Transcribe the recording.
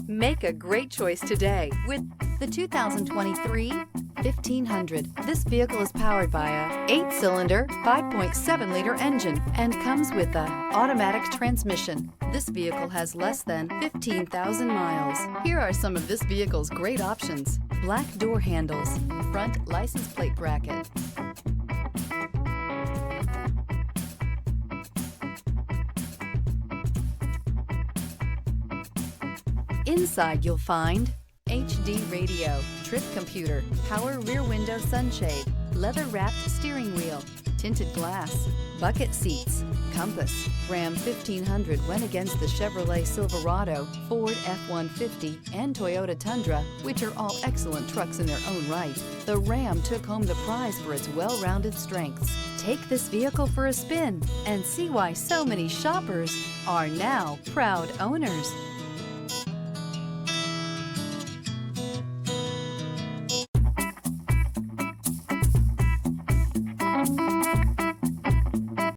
Make a great choice today with the 2023 1500. This vehicle is powered by a 8-cylinder, 5.7-liter engine and comes with a automatic transmission. This vehicle has less than 15,000 miles. Here are some of this vehicle's great options: black door handles, front license plate bracket, inside you'll find HD radio, trip computer, power rear window sunshade, leather-wrapped steering wheel, tinted glass, bucket seats, compass. Ram 1500 went against the Chevrolet Silverado, Ford F-150, and Toyota Tundra, which are all excellent trucks in their own right. The Ram took home the prize for its well-rounded strengths. Take this vehicle for a spin and see why so many shoppers are now proud owners.